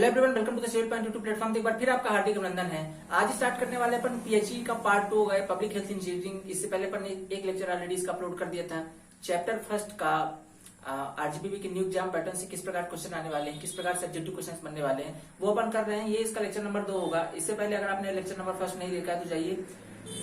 Hello everyone, welcome to the Civil Point YouTube platform. एक बार फिर आपका हार्दिक अभिनंदन है। आज स्टार्ट करने वाले अपन पीएचई का पार्ट 2 गए, पब्लिक हेल्थ इंजीनियरिंग। इससे पहले अपन ने एक लेक्चर ऑलरेडी इसका अपलोड कर दिया था। चैप्टर फर्स्ट का आरजीबीबी के न्यू एग्जाम पैटर्न से किस प्रकार क्वेश्चन आने वाले हैं, किस प्रकार सब्जेक्टिव क्वेश्चन बनने वाले हैं, वो अपन कर रहे हैं। ये इसका लेक्चर नंबर 2 होगा। इससे पहले अगर आपने लेक्चर नंबर फर्स्ट नहीं देखा है तो जाइए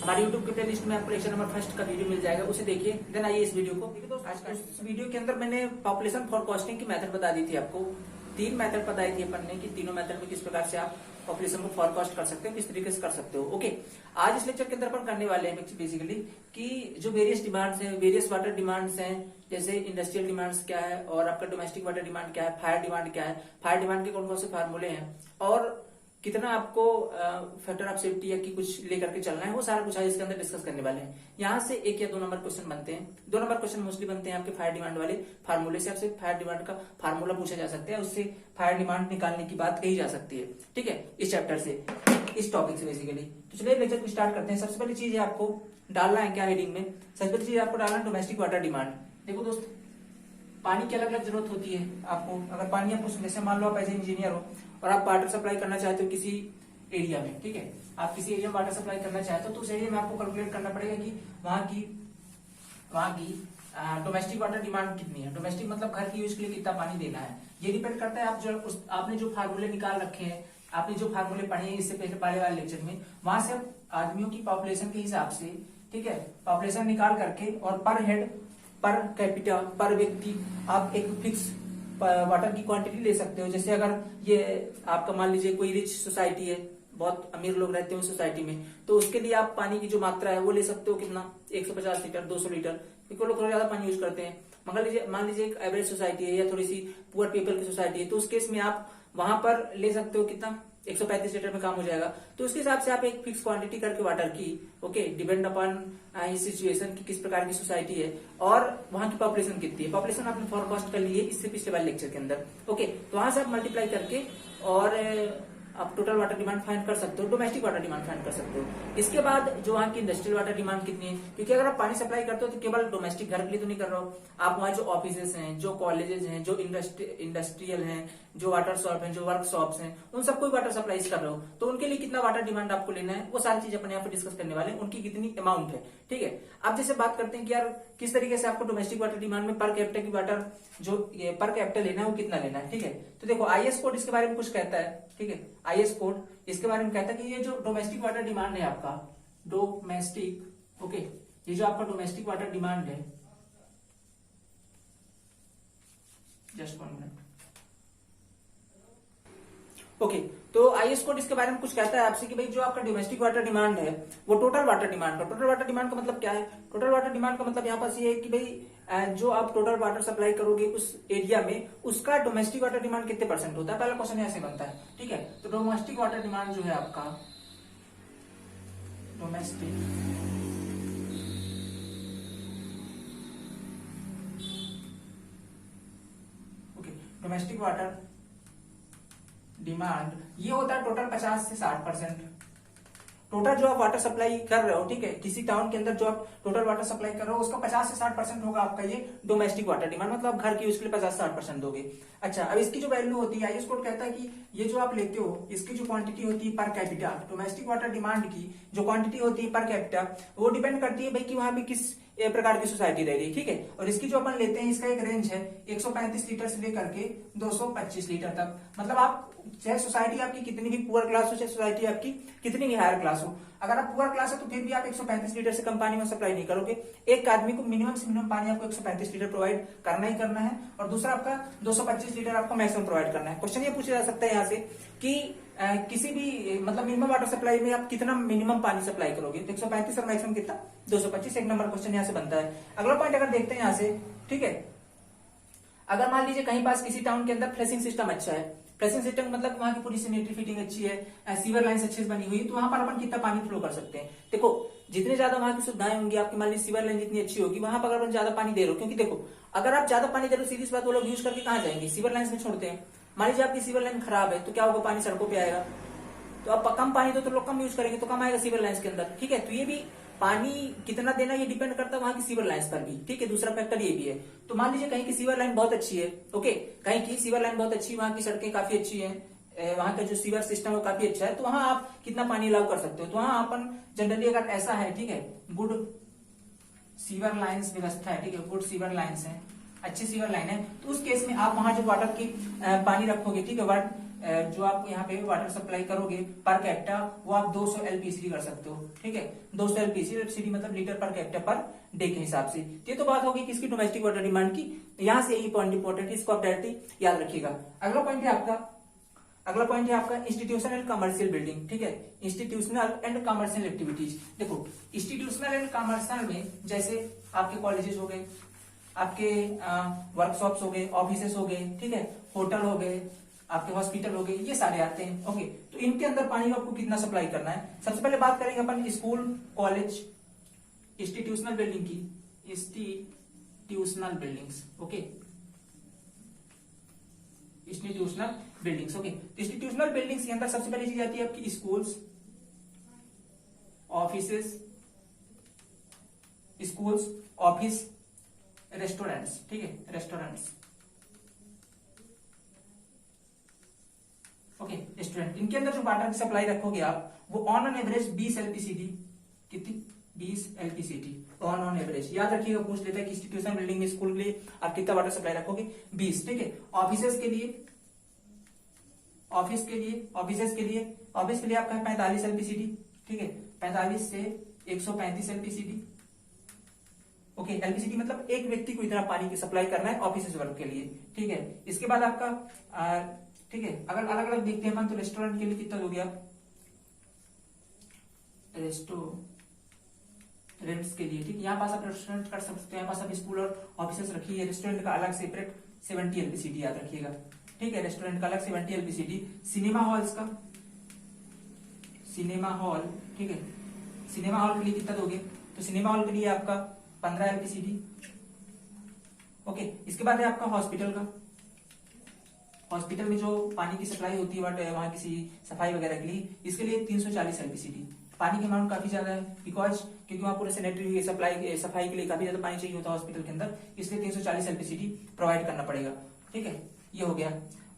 हमारे यूट्यूब के प्ले लिस्ट में आपको लेक्चर नंबर फर्स्ट का वीडियो मिल जाएगा, उसे देखिए। देन आइए इस वीडियो को। आज का इस वीडियो के अंदर मैंने पॉपुलेशन फॉरकास्टिंग की मेथड बता दी थी आपको। 3 मेथड बताई थी अपन ने कि तीनों मेथड में किस प्रकार से आप पॉपुलेशन को फॉरकास्ट कर सकते हो, किस तरीके से कर सकते हो। ओके, आज इस लेक्चर के अंदर अपन करने वाले हैं बेसिकली कि जो वेरियस डिमांड्स हैं, वेरियस वाटर डिमांड्स हैं, जैसे इंडस्ट्रियल डिमांड्स क्या है और आपका डोमेस्टिक वाटर डिमांड क्या है, फायर डिमांड क्या है, फायर डिमांड के कौन कौन से फार्मूले हैं और कितना आपको फैक्टर ऑफ सेफ्टी या की कुछ लेकर के चलना है, वो सारा कुछ आज इसके अंदर डिस्कस करने वाले हैं। यहाँ से 1 या 2 नंबर क्वेश्चन बनते हैं। 2 नंबर क्वेश्चन मोस्टली बनते हैं आपके फायर डिमांड वाले फार्मूले से। आपसे फायर डिमांड का फार्मूला पूछा जा सकता है, उससे फायर डिमांड निकालने की बात कही जा सकती है। ठीक है, इस चैप्टर से, इस टॉपिक से बेसिकली। तो चलिए लेक्चर को स्टार्ट करते हैं। सबसे पहली चीज है आपको डालना है क्या हेडिंग में, सबसे पहली चीज आपको डालना है डोमेस्टिक वाटर डिमांड। देखो दोस्त, पानी की अलग अलग जरूरत होती है आपको। अगर पानी आपको, जैसे मान लो आप एज इंजीनियर हो और आप वाटर सप्लाई करना चाहते हो किसी एरिया में, ठीक है, आप किसी एरिया में वाटर सप्लाई करना चाहते हो तो उस एरिया में आपको कैलकुलेट करना पड़ेगा कि वहां की डोमेस्टिक वाटर डिमांड कितनी है। डोमेस्टिक मतलब घर की यूज के लिए कितना पानी देना है। ये डिपेंड करता है आपने जो फार्मूले निकाल रखे हैं, आपने जो फार्मूले पढ़े हैं इससे पहले वाले लेक्चर में, वहां से आदमियों की पॉपुलेशन के हिसाब से, ठीक है, पॉपुलेशन निकाल करके और पर हेड, पर कैपिटा, पर व्यक्ति आप एक फिक्स वाटर की क्वांटिटी ले सकते हो। जैसे अगर ये आपका मान लीजिए कोई रिच सोसाइटी है, बहुत अमीर लोग रहते हैं उस सोसाइटी में, तो उसके लिए आप पानी की जो मात्रा है वो ले सकते हो कितना, 150 लीटर, 200 लीटर, क्योंकि लोग थोड़ा ज्यादा पानी यूज करते हैं। मान लीजिए एक एवरेज सोसाइटी है या थोड़ी सी पुअर पीपल की सोसाइटी है, तो उस केस में आप वहां पर ले सकते हो कितना, 135 लीटर में काम हो जाएगा। तो उसके हिसाब से आप एक फिक्स क्वांटिटी करके वाटर की, ओके, डिपेंड अपॉन इस सिचुएशन की किस प्रकार की सोसाइटी है और वहां की पॉपुलेशन कितनी है। पॉपुलेशन आपने फॉरकास्ट कर ली है इससे पिछले वाले लेक्चर के अंदर। ओके, तो वहां से आप मल्टीप्लाई करके और आप टोटल वाटर डिमांड फाइंड कर सकते हो, डोमेस्टिक वाटर डिमांड फाइंड कर सकते हो। इसके बाद जो वहां की इंडस्ट्रियल वाटर डिमांड कितनी है, क्योंकि अगर आप पानी सप्लाई करते हो तो केवल डोमेस्टिक घर के लिए तो नहीं कर रहे हो, आप वहां जो ऑफिसेस हैं, जो कॉलेजेस हैं, जो इंडस्ट्रियल हैं, जो वाटर शॉप हैं, जो वर्कशॉप्स हैं, उन सबको वाटर सप्लाई कर रहे हो, तो उनके लिए कितना वाटर डिमांड आपको लेना है, वो सारी चीज अपन यहाँ पे डिस्कस करने वाले हैं, उनकी कितनी अमाउंट है। ठीक है, अब जैसे बात करते हैं कि यार किस तरीके से आपको डोमेस्टिक वाटर डिमांड में पर कैपिटा की वाटर जो ये पर कैपिटा लेना है वो कितना लेना है। ठीक है, तो देखो आईएस कोड इसके बारे में कुछ कहता है। ठीक है, आईएस कोड इसके बारे में कहता है कि ये जो डोमेस्टिक वाटर डिमांड है आपका, डोमेस्टिक, ओके, ये जो आपका डोमेस्टिक वाटर डिमांड है, जस्ट 1 मिनट, ओके, तो आईएस कोड इसके बारे में कुछ कहता है आपसे कि भाई जो आपका डोमेस्टिक वाटर डिमांड है वो टोटल वाटर डिमांड का, टोटल वाटर डिमांड का मतलब क्या है, टोटल वाटर डिमांड का मतलब यहाँ पास ये है कि भाई जो आप टोटल वाटर सप्लाई करोगे उस एरिया में, उसका डोमेस्टिक वाटर डिमांड कितने % होता है। पहला क्वेश्चन ऐसे बनता है। ठीक है, तो डोमेस्टिक वाटर डिमांड जो है आपका, डोमेस्टिक डोमेस्टिक वाटर डिमांड ये होता है टोटल 50 से 60%। टोटल जो आप वाटर सप्लाई कर रहे हो, ठीक है, किसी टाउन के अंदर जो आप टोटल वाटर सप्लाई कर रहे हो उसका 50 से 60% होगा आपका ये डोमेस्टिक वाटर डिमांड, मतलब आप घर की यूज के लिए 50 से 60% दोगे। अच्छा, अब इसकी जो वैल्यू होती है, आईएस कोड कहता है कि ये जो आप लेते हो इसकी जो क्वांटिटी होती है per capita, domestic water demand की जो क्वांटिटी होती है पर कैपिटा, वो डिपेंड करती है भाई कि वहां पे किस प्रकार की सोसाइटी रह रही है। ठीक है, और इसकी जो अपन लेते हैं इसका एक रेंज है 135 लीटर से लेकर के 225 लीटर तक। मतलब आप चाहे सोसाइटी आपकी कितनी भी पुअर क्लास हो, चाहे सोसाइटी आपकी कितनी भी हायर क्लास हो, अगर आप पुअर क्लास है तो फिर भी आप 135 लीटर से कम पानी में सप्लाई नहीं करोगे। एक आदमी को मिनिमम से मिनिमम पानी आपको 135 लीटर प्रोवाइड करना ही करना है, और दूसरा आपका 225 लीटर आपको मैक्सिमम प्रोवाइड करना है। क्वेश्चन ये पूछा जा सकता है यहाँ से कि किसी भी मतलब मिनिमम वाटर सप्लाई में आप कितना मिनिमम पानी सप्लाई करोगे, तो 135 और मैक्सिमम कितना, 225। 1 नंबर क्वेश्चन यहाँ से बनता है। अगला पॉइंट अगर देखते हैं यहाँ से, ठीक है, अगर मान लीजिए कहीं पास किसी टाउन के अंदर फ्लशिंग सिस्टम अच्छा है, फ्लशिंग सिस्टम मतलब वहां की पूरी सैनिटरी फिटिंग अच्छी है, सीवर लाइन अच्छे से बनी हुई है, तो वहां पर अपन कितना पानी फ्लो कर सकते हैं। देखो जितने ज्यादा वहां की सुविधाएं होंगी आपकी, मान लीजिए सीवर लाइन जितनी अच्छी होगी, वहां पर अगर अपन ज्यादा पानी दे रहे हो, क्योंकि देखो अगर आप ज्यादा पानी दे रहे हो सीधी सी बात, वो लोग यूज करके कहाँ जाएंगे, सीवर लाइन में छोड़ते हैं। मान लीजिए आपकी सीवर लाइन खराब है तो क्या होगा, पानी सड़कों पे आएगा, तो आप कम पानी दो तो लोग कम यूज करेंगे, तो कम आएगा सीवर लाइन्स के अंदर। ठीक है, तो ये भी पानी कितना देना ये डिपेंड करता है वहां की सीवर लाइन्स पर भी। ठीक है, दूसरा फैक्टर ये भी है। तो मान लीजिए कहीं की सीवर लाइन बहुत अच्छी है, ओके, कहीं की सीवर लाइन बहुत अच्छी है, वहां की सड़कें काफी अच्छी है, वहां का जो सीवर सिस्टम है वो काफी अच्छा है, तो वहां आप कितना पानी अलाउ कर सकते हो। तो वहां अपन जनरली अगर ऐसा है, ठीक है, गुड सीवर लाइन्स व्यवस्था है, ठीक है, गुड सीवर लाइन्स है, अच्छी सीवर लाइन है, तो उस केस में आप वहां जो वाटर की पानी रखोगे, ठीक है, जो आप यहाँ पे वाटर सप्लाई करोगे पर कैप्टा, वो आप 200 एलपीसीडी कर सकते हो, ठीक है, 200 एलपीसीडी मतलब लीटर पर कैप्टा पर डे के हिसाब से। ये तो बात होगी किसकी, डोमेस्टिक वाटर डिमांड की। यहाँ से यही पॉइंट इंपॉर्टेंट है, इसको आप डायरेक्टली याद रखिएगा। अगला पॉइंट है आपका इंस्टीट्यूशनल एंड कमर्शियल बिल्डिंग, ठीक है, इंस्टीट्यूशनल एंड कमर्शियल एक्टिविटीज। देखो इंस्टीट्यूशनल एंड कमर्शियल में जैसे आपके कॉलेजेस हो गए, आपके वर्कशॉप्स हो गए, ऑफिसेस हो गए, ठीक है, होटल हो गए, आपके हॉस्पिटल हो गए, ये सारे आते हैं। ओके, तो इनके अंदर पानी को आपको कितना सप्लाई करना है। सबसे पहले बात करेंगे अपन स्कूल कॉलेज इंस्टीट्यूशनल बिल्डिंग की, institutional buildings. Okay, institutional buildings. Okay, institutional buildings के अंदर सबसे पहली चीज आती है आपकी schools, offices, schools, office, restaurants, ठीक है, रेस्टोरेंट्स। ओके, रेस्टोरेंट, इनके अंदर जो वाटर की सप्लाई रखोगे आप, वो ऑन एवरेज 20 एलपीसीडी, कितनी, 20 एलपीसीडी ऑन एवरेज। याद रखिएगा, पूछ लेता है कि इंस्टीट्यूशन बिल्डिंग में, स्कूल के लिए आप कितना वाटर सप्लाई रखोगे, 20, ठीक है। ऑफिसेस के लिए ऑफिस के लिए आपका है 45 एलपीसीडी, ठीक है, 45 से 135 एलपीसीडी। ओके, एलपीसीडी मतलब एक व्यक्ति को इतना पानी की सप्लाई करना है ऑफिस वर्क के लिए, ठीक है। इसके बाद आपका ठीक है, अगर अलग अलग देखते हैं अपन, तो रेस्टोरेंट के लिए कितना दोगे आप, रेस्टोरेंट्स के लिए, ठीक, यहाँ पास आप रेस्टोरेंट कर सकते हैं, यहाँ पास आप स्कूल और ऑफिसेस रखिए। रेस्टोरेंट का अलग सेपरेट 70 एलपीसीडी याद रखिएगा, ठीक है, रेस्टोरेंट का अलग 70 एलपीसीडी। सिनेमा हॉल्स का, सिनेमा हॉल, ठीक है, सिनेमा हॉल के लिए कितना दोगे, तो सिनेमा हॉल के लिए आपका 15 एलपीसीडी। ओके, इसके बाद है आपका हॉस्पिटल का, हॉस्पिटल में जो पानी की सप्लाई होती है बट वहां किसी सफाई वगैरह के लिए, इसके लिए 340 एलपीसीडी। पानी की अमाउंट काफी ज्यादा है, बिकॉज क्योंकि वहां पूरे सैनिटरी सफाई के लिए काफी ज्यादा पानी चाहिए होता है हॉस्पिटल के अंदर, इसलिए 340 एलपीसीडी प्रोवाइड करना पड़ेगा, ठीक है, ये हो गया।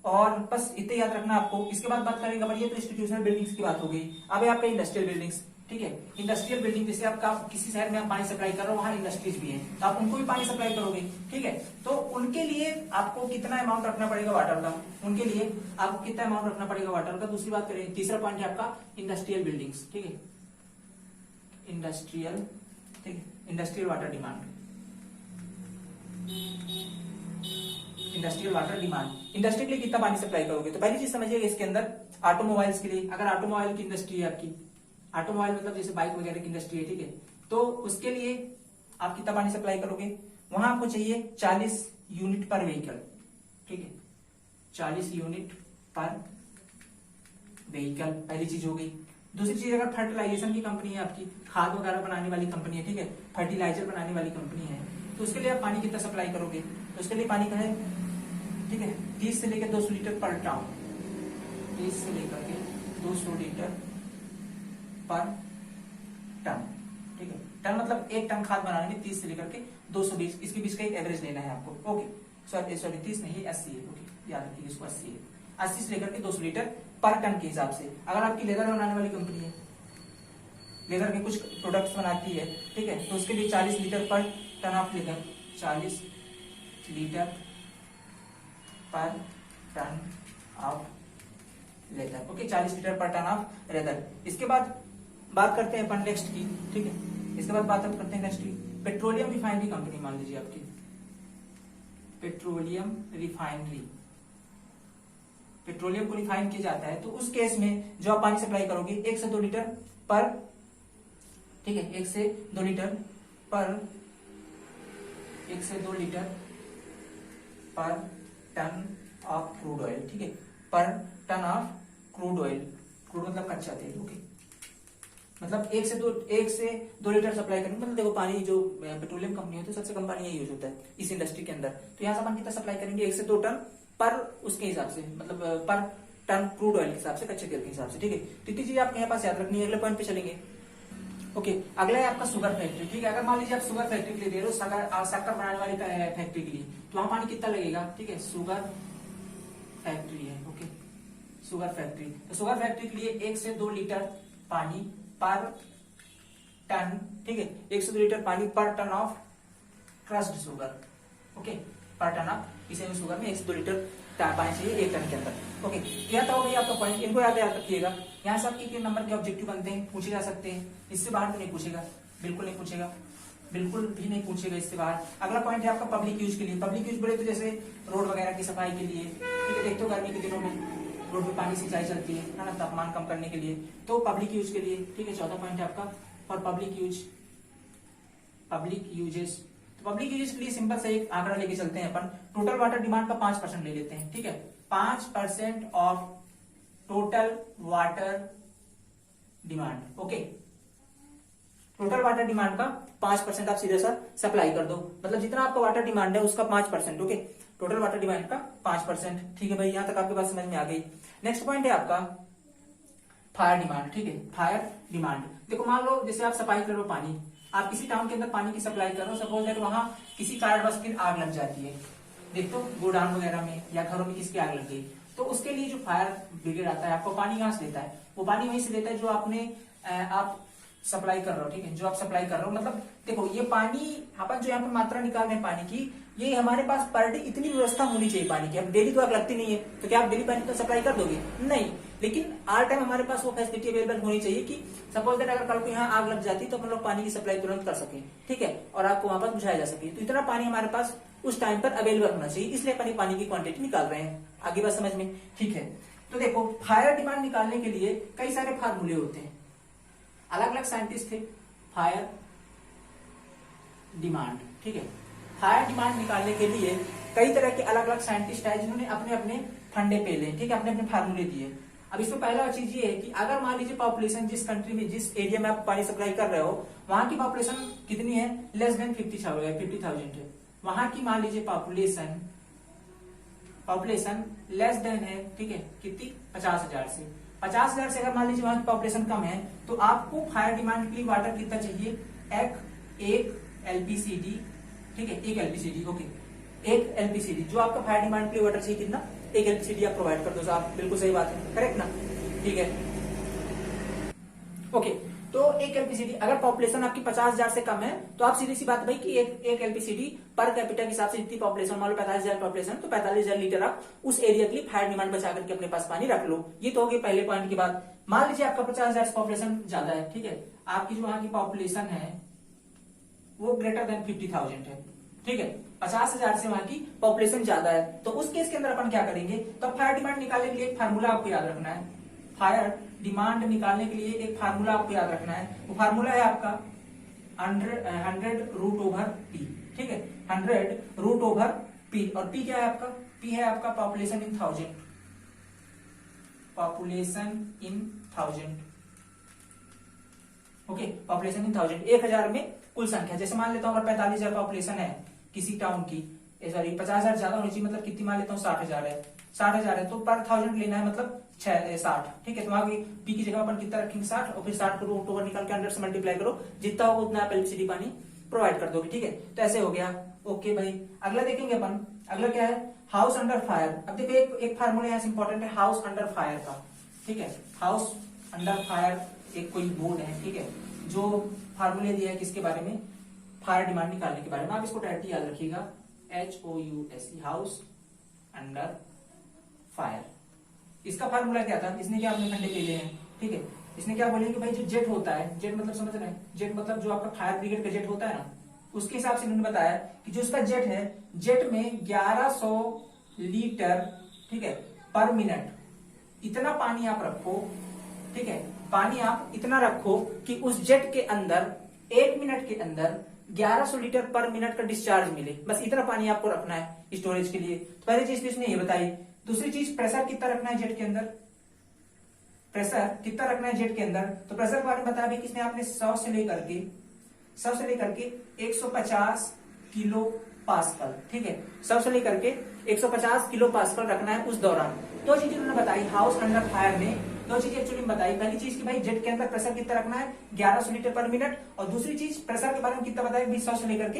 और बस इतने याद रखना आपको। इसके बाद बात करेंगे अपन, ये तो इंस्टीट्यूशनल बिल्डिंग्स की बात हो गई। अब है आपका इंडस्ट्रियल बिल्डिंग्स, ठीक है, इंडस्ट्रियल बिल्डिंग, जैसे आपका किसी शहर में आप पानी सप्लाई कर रहे हो, वहां इंडस्ट्रीज भी है, तो आप उनको भी पानी सप्लाई करोगे, ठीक है, तो उनके लिए आपको कितना अमाउंट रखना पड़ेगा वाटर का, उनके लिए आपको कितना अमाउंट रखना पड़ेगा वाटर का। दूसरी बात करें, तीसरा पॉइंट है आपका इंडस्ट्रियल बिल्डिंग्स, ठीक है, इंडस्ट्रियल, ठीक है, industrial water demand, industrial water demand, industry के लिए कितना पानी सप्लाई करोगे। तो पहली चीज समझिएगा इसके अंदर, ऑटोमोबाइल्स के लिए, अगर ऑटोमोबाइल की इंडस्ट्री है आपकी, ऑटोमोबाइल मतलब जैसे बाइक वगैरह की इंडस्ट्री है, ठीक है, तो उसके लिए आप कितना पानी सप्लाई करोगे, वहां आपको चाहिए 40 यूनिट पर व्हीकल, ठीक है, 40 यूनिट पर व्हीकल, पहली चीज हो गई। दूसरी चीज, अगर फर्टिलाइजेशन की कंपनी है आपकी, खाद वगैरह बनाने वाली कंपनी है, ठीक है, फर्टिलाइजर बनाने वाली कंपनी है, तो उसके लिए आप पानी कितना सप्लाई करोगे, तो उसके लिए पानी का है, ठीक है, 30 से लेकर 200 लीटर पर टन, 30 से लेकर के 200 लीटर पर टन, ठीक है, टन मतलब एक टन खाद बनाने में 30 से लेकर के 220, इसके बीच का एक एवरेज लेना है आपको। ओके, सॉरी 30 नहीं, 80 है, ओके, याद रखिए इसको, 80 है, 80 से लेकर के 200 लीटर पर टन के हिसाब से। अगर आपकी लेदर बनाने वाली कंपनी है, लेदर के कुछ प्रोडक्ट्स बनाती है, ठीक है, तो उसके लिए 40 litre per ton of leather, 40 litre per ton of leather, okay, 40 litre per ton of leather. इसके बाद बात करते हैं अपन नेक्स्ट की, ठीक है, इसके बाद बात करते हैं नेक्स्ट की, पेट्रोलियम रिफाइनरी कंपनी मान लीजिए आपकी, पेट्रोलियम रिफाइनरी, पेट्रोलियम को रिफाइन किया जाता है, तो उस केस में जो आप पानी सप्लाई करोगे 1 से 2 लीटर पर, ठीक है, 1 से 2 लीटर पर, 1 से 2 litre per ton of crude oil, ठीक है, per ton of crude oil, crude मतलब कच्चा तेल, ओके, मतलब 1 से 2 लीटर सप्लाई करनी, मतलब देखो पानी जो पेट्रोलियम कंपनी होती है सबसे कम पानी यही यूज होता है इस इंडस्ट्री के अंदर, तो यहाँ से अपन कितना सप्लाई करेंगे 1 से 2 टन पर, उसके हिसाब से मतलब पर टन क्रूड ऑयल के हिसाब से, कच्चे तेल के हिसाब से, ठीक है। तो इतनी चीज आपके यहाँ पास याद रखनी है। अगले पॉइंट पे चलेंगे। ओके, अगला है आपका शुगर फैक्ट्री, ठीक है, अगर मान लीजिए आप शुगर फैक्ट्री के लिए दे रहे हो, शक्कर बनाने वाली फैक्ट्री के लिए, तो वहां पानी कितना लगेगा, ठीक है, शुगर फैक्ट्री है, ओके, शुगर फैक्ट्री। तो शुगर फैक्ट्री के लिए 1 से 2 लीटर पानी पर टन, ठीक है, 1 से 2 लीटर पानी per ton of crushed sugar, okay, per ton of पिसे हुए शुगर में 1 से 2 लीटर पानी चाहिए 1 टन के अंदर। ओके, यह था भैया आपका पॉइंट, इनको याद रखिएगा। यहाँ से आपके कितने नंबर के ऑब्जेक्टिव बनते हैं, पूछे जा सकते हैं, इससे बाहर तो नहीं पूछेगा, बिल्कुल नहीं पूछेगा, बिल्कुल भी नहीं पूछेगा इससे बाहर। अगला पॉइंट है आपका पब्लिक यूज के लिए। पब्लिक यूज बोले तो जैसे रोड वगैरह की सफाई के लिए, ठीक है, देखते हो गर्मी के दिनों में रोड पे पानी सिंचाई चलती है ना, तापमान कम करने के लिए, तो पब्लिक यूज के लिए, ठीक है। चौथा पॉइंट है आपका for public use, public uses. तो पब्लिक यूजेस के लिए सिंपल से एक आंकड़ा लेके चलते हैं अपन, टोटल वाटर डिमांड का 5% ले लेते हैं, ठीक है, 5% of total water demand, okay, total water demand का 5% आप सीधा सा सप्लाई कर दो, मतलब जितना आपका वाटर डिमांड है उसका 5%, ओके, टोटल वाटर डिमांड का 5%, ठीक है भाई, यहां तक आपके पास समझ में आ गई। नेक्स्ट पॉइंट है आपका फायर डिमांड, ठीक है, फायर डिमांड। देखो मान लो जैसे आप सप्लाई कर रहे हो पानी, आप किसी टाउन के अंदर पानी की सप्लाई कर रहे हो, सपोज दैट वहां किसी कारणवश फिर आग लग जाती है, देखो गोडाउन वगैरह में या घरों में किसकी आग लग गई, तो उसके लिए जो फायर ब्रिगेड आता है आपको पानी कहां से देता है, वो पानी वहीं से देता है जो आपने आप सप्लाई कर रहे हो, ठीक है, जो आप सप्लाई कर रहे हो। मतलब देखो ये पानी अपन जो यहाँ पे मात्रा निकाल रहे हैं पानी की, ये हमारे पास पर डे इतनी व्यवस्था होनी चाहिए पानी की। अब डेली तो आग लगती नहीं है, तो क्या आप डेली पानी तो सप्लाई कर दोगे, नहीं, लेकिन आल टाइम हमारे पास वो फैसिलिटी अवेलेबल होनी चाहिए कि सपोज दैट अगर कल को यहाँ आग लग जाती तो अपन लोग पानी की सप्लाई तुरंत कर सके, ठीक है, और आपको वहां पर बुझाया जा सके। तो इतना पानी हमारे पास उस टाइम पर अवेलेबल होना चाहिए, इसलिए अपन पानी की क्वांटिटी निकाल रहे हैं। आगे बात समझ में, ठीक है। तो देखो फायर डिमांड निकालने के लिए कई सारे फार्मूले होते हैं, अलग अलग साइंटिस्ट थे फायर डिमांड, ठीक है, फायर डिमांड निकालने के लिए कई तरह के अलग अलग साइंटिस्ट आए जिन्होंने अपने अपने फंडे पेले, ठीक है, अपने अपने फार्मूले दिए। अब इसमें पहला चीज ये है कि अगर मान लीजिए पॉपुलेशन जिस कंट्री में जिस एरिया में आप पानी सप्लाई कर रहे हो वहां की पॉपुलेशन कितनी है, लेस देन 50,000 है, वहां की मान लीजिए पॉपुलेशन लेस देन है, ठीक है, कितनी, 50,000 से 50,000 से अगर मान लीजिए वहां की पॉपुलेशन कम है तो आपको फायर डिमांड के लिए वाटर कितना चाहिए, एक एलपीसीडी, ठीक है, एक एलपीसीडी, ओके, एक एलपीसीडी, जो आपका फायर डिमांड के लिए वाटर चाहिए कितना, एक एलपीसीडी आप प्रोवाइड कर दो आप, बिल्कुल सही बात है, करेक्ट ना, ठीक है, ओके। तो एक एलपीसीडी अगर पॉपुलेशन आपकी 50,000 से कम है तो आप सीधी सी बात भाई कि एक एलपीसीडी पर कैपिटा के हिसाब से जितनी पॉपुलेशन, मान लो 45,000 पॉपुलेशन, तो 45,000 लीटर आप उस एरिया के लिए फायर डिमांड बचा करके अपने पास पानी रख लो। ये तो हो गई पहले पॉइंट की बात। मान लीजिए आपका 50,000 पॉपुलेशन ज्यादा है, ठीक है, आपकी जो वहां की पॉपुलेशन है वो ग्रेटर देन 50,000 है, ठीक है, 50,000 से वहां की पॉपुलेशन ज्यादा है, तो उस केस के अंदर अपन क्या करेंगे, तो फायर डिमांड निकालने के लिए एक फार्मूला आपको याद रखना है, फायर डिमांड निकालने के लिए एक फार्मूला आपको याद रखना है, वो फार्मूला है आपका 100 रूट ओवर पी, ठीक है, 100 रूट ओवर पी, और पी क्या है आपका, पी है आपका population in 1000, population in 1000, okay, population in 1000, 1000 में कुल संख्या, जैसे मान लेता हूं अगर 45,000 पॉपुलेशन है किसी टाउन की, सॉरी 50,000 ज्यादा होनी चाहिए, मतलब कितनी मान लेता हूँ 60,000 है, 60,000 है, तो पर 1000 लेना है, मतलब 60, ठीक है, तो वहां पी की जगह अपन कितना रखेंगे 60, और फिर 60 को रूट ओवर निकाल के 100 से मल्टीप्लाई करो, जितना होगा उतना आप एलपीसीडी पानी प्रोवाइड कर दोगे, ठीक है, तो ऐसे हो गया, ओके भाई। अगला देखेंगे अपन, अगला क्या है, हाउस अंडर फायर। अब देखो एक फार्मूला यहाँ से इंपॉर्टेंट है हाउस अंडर फायर का, ठीक है, हाउस अंडर फायर एक कोई बोर्ड है, ठीक है, जो फार्मूले दिया है किसके बारे में, फायर डिमांड निकालने के बारे में, आप इसको डायरेक्टली याद रखिएगा, HOUSE, हाउस अंडर फायर। इसका फार्मूला क्या था, इसने क्या अपने फंडे ले लिए हैं, ठीक है, इसने क्या बोले कि भाई जो जेट होता है, जेट मतलब समझ रहे हैं, जेट मतलब जो आपका फायर ब्रिगेड का जेट होता है ना, उसके हिसाब से इन्होंने बताया कि जो उसका जेट है, जेट में 1100 लीटर, ठीक है, पर मिनट, इतना पानी आप रखो, ठीक है, पानी आप इतना रखो कि उस जेट के अंदर 1 मिनट के अंदर 1100 लीटर पर मिनट का डिस्चार्ज मिले, बस इतना पानी आपको रखना है स्टोरेज के लिए। तो पहली चीज तो इसने ये बताई। दूसरी चीज प्रेशर कितना रखना है जेट के अंदर, प्रेशर कितना रखना है जेट के अंदर, तो प्रेशर के बारे में बताया भी किसने, आपने 100 से लेकर के 150 किलो पास्कल, ठीक है, 100 से लेकर के 150 किलो पास्कल रखना है उस दौरान। तो चीज उन्होंने बताई हाउस अंडर फायर में दो चीज एक्चुअली बताई। पहली चीज की भाई जेट के अंदर प्रेशर कितना रखना है 1100 लीटर पर मिनट, और दूसरी चीज प्रेशर के बारे में कितना बताया 100 से लेकर के